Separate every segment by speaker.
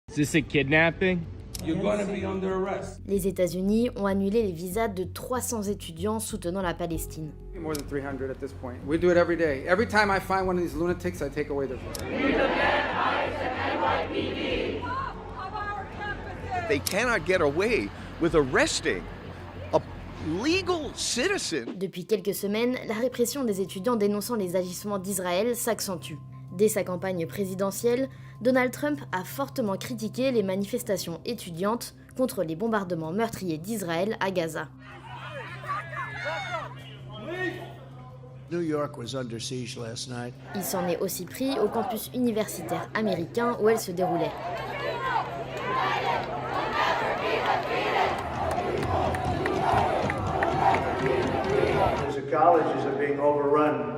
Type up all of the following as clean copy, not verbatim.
Speaker 1: Is this a kidnapping?
Speaker 2: You're going to be under arrest.
Speaker 3: Les États-Unis ont annulé les visas de 300 étudiants soutenant la Palestine.
Speaker 4: More than 300 at this point. We do it every day. Every time I find one of these lunatics, I take away their phone.
Speaker 5: They cannot get away with arresting a legal citizen.
Speaker 3: Depuis quelques semaines, la répression des étudiants dénonçant les agissements d'Israël s'accentue. Dès sa campagne présidentielle, Donald Trump a fortement critiqué les manifestations étudiantes contre les bombardements meurtriers d'Israël à Gaza.
Speaker 6: New York was under siege last night.
Speaker 3: Il s'en est aussi pris au campus universitaire américain où elle se déroulait.
Speaker 7: The colleges are being overrun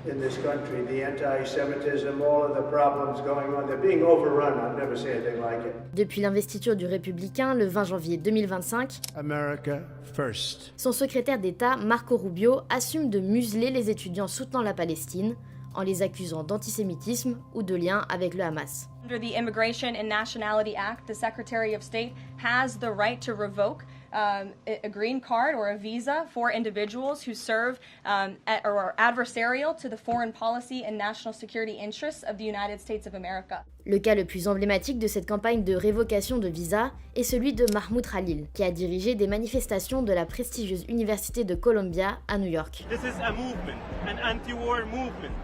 Speaker 7: in this country. The anti-Semitism, all of the problems going on, they're being overrun. I've never seen anything like it.
Speaker 3: Depuis l'investiture du républicain le 20 janvier 2025,
Speaker 6: America first.
Speaker 3: son secrétaire d'État, Marco Rubio, assume de museler les étudiants soutenant la Palestine en les accusant d'antisémitisme ou de lien avec le Hamas.
Speaker 8: Under the Immigration and Nationality Act, the Secretary of State has the right to revoke a green card or a visa for individuals who serve or are adversarial to the foreign policy and national security interests of the United States of America.
Speaker 3: Le cas le plus emblématique de cette campagne de révocation de visa est celui de Mahmoud Khalil, qui a dirigé des manifestations de la prestigieuse Université de Columbia à New York.
Speaker 9: This is a movement, an anti-war movement.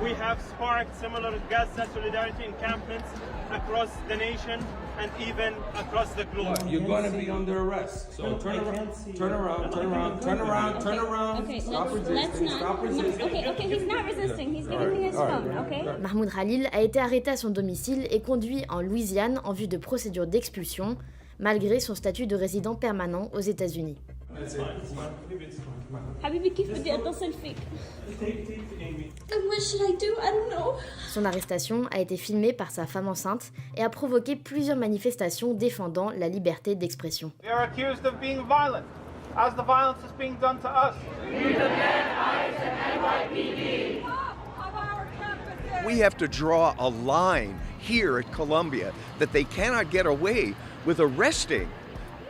Speaker 9: We have sparked similar Gaza solidarity encampments across the nation and even across the globe.
Speaker 2: You're going to be under arrest. So turn around, turn around, turn around, turn around, turn around.
Speaker 10: Okay,
Speaker 2: Stop
Speaker 10: let's
Speaker 2: resisting,
Speaker 10: not.
Speaker 2: stop resisting.
Speaker 10: Okay, he's not resisting. He's giving me his phone, okay?
Speaker 3: Mahmoud Khalil a été arrêté à son domicile et conduit en Louisiane en vue de procédures d'expulsion, malgré son statut de résident permanent aux États-Unis.
Speaker 10: حبيبي كيف بدي اتصل فيك؟ And what should I do? I don't know.
Speaker 3: Son arrestation a été filmée par sa femme enceinte et a provoqué plusieurs manifestations défendant la liberté d'expression.
Speaker 9: We are accused of being violent, as the violence is being done to us.
Speaker 5: We have to draw a line here at Columbia that they cannot get away with arresting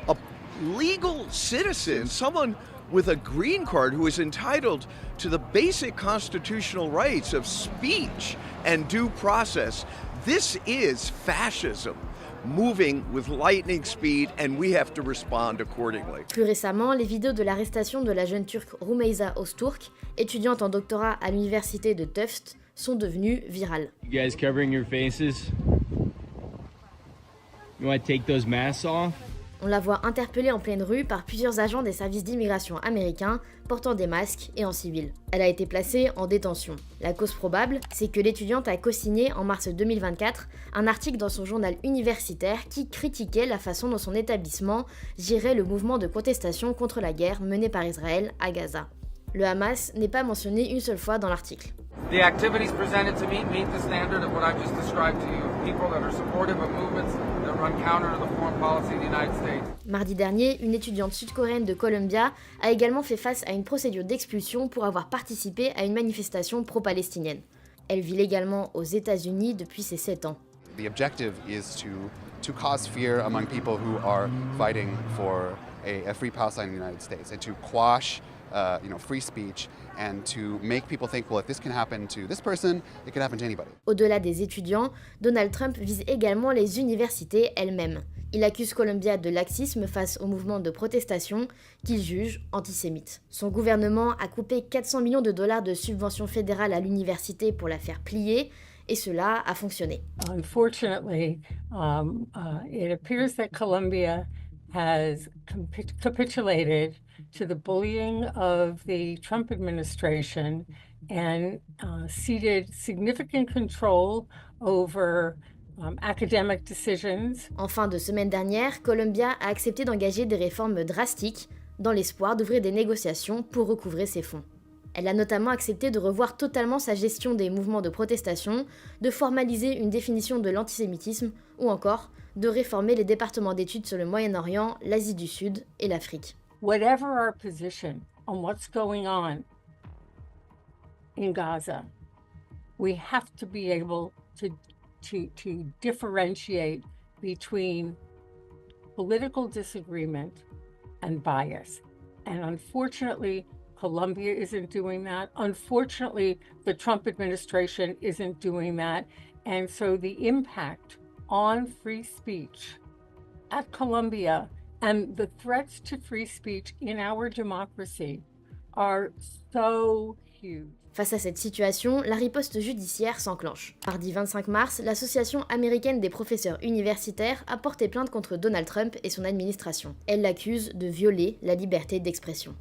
Speaker 5: a legal citizen, someone with a green card who is entitled to the basic constitutional rights of speech and due process. This is fascism moving with lightning speed, and we have to respond accordingly.
Speaker 3: Plus récemment, les vidéos de l'arrestation de la jeune turque Rumeysa Öztürk, étudiante en doctorat à l'université de Tufts, sont devenues virales.
Speaker 1: You guys covering your faces? You want to take those masks off?
Speaker 3: On la voit interpellée en pleine rue par plusieurs agents des services d'immigration américains portant des masques et en civil. Elle a été placée en détention. La cause probable, c'est que l'étudiante a co-signé en mars 2024 un article dans son journal universitaire qui critiquait la façon dont son établissement gérait le mouvement de contestation contre la guerre menée par Israël à Gaza. Le Hamas n'est pas mentionné une seule fois dans l'article.
Speaker 4: The activities presented to me meet the standard of what I've just described to you. People that are supportive of movements that run counter to the foreign policy of the United States.
Speaker 3: Mardi dernier, une étudiante sud-coréenne de Columbia a également fait face à une procédure d'expulsion pour avoir participé à une manifestation pro-palestinienne. Elle vit légalement aux États-Unis depuis ses 7 ans.
Speaker 11: The objective is to cause fear among people who are fighting for a free Palestine in the United States and to quash free speech and to make people think, well, if this can happen to this person, it can happen to anybody.
Speaker 3: Au-delà des étudiants, Donald Trump vise également les universités elles-mêmes. Il accuse Columbia de laxisme face au mouvement de protestation qu'il juge antisémite. Son gouvernement a coupé 400 millions de dollars de subventions fédérales à l'université pour la faire plier, et cela a fonctionné.
Speaker 12: Unfortunately, it appears that Columbia has capitulated to the bullying of the Trump administration and ceded significant control over academic decisions.
Speaker 3: En fin de semaine dernière, Columbia a accepté d'engager des réformes drastiques dans l'espoir d'ouvrir des négociations pour recouvrer ses fonds. Elle a notamment accepté de revoir totalement sa gestion des mouvements de protestation, de formaliser une définition de l'antisémitisme ou encore de réformer les départements d'études sur le Moyen-Orient, l'Asie du Sud et l'Afrique.
Speaker 12: Whatever our position on what's going on in Gaza, we have to be able to to differentiate between political disagreement and bias. And unfortunately, Colombia isn't doing that. Unfortunately, the Trump administration isn't doing that. And so the impact on free speech at Colombia and the threats to free speech in our democracy are so huge.
Speaker 3: Face à cette situation, la riposte judiciaire s'enclenche. Mardi 25 mars, l'Association américaine des professeurs universitaires a porté plainte contre Donald Trump et son administration. Elle l'accuse de violer la liberté d'expression.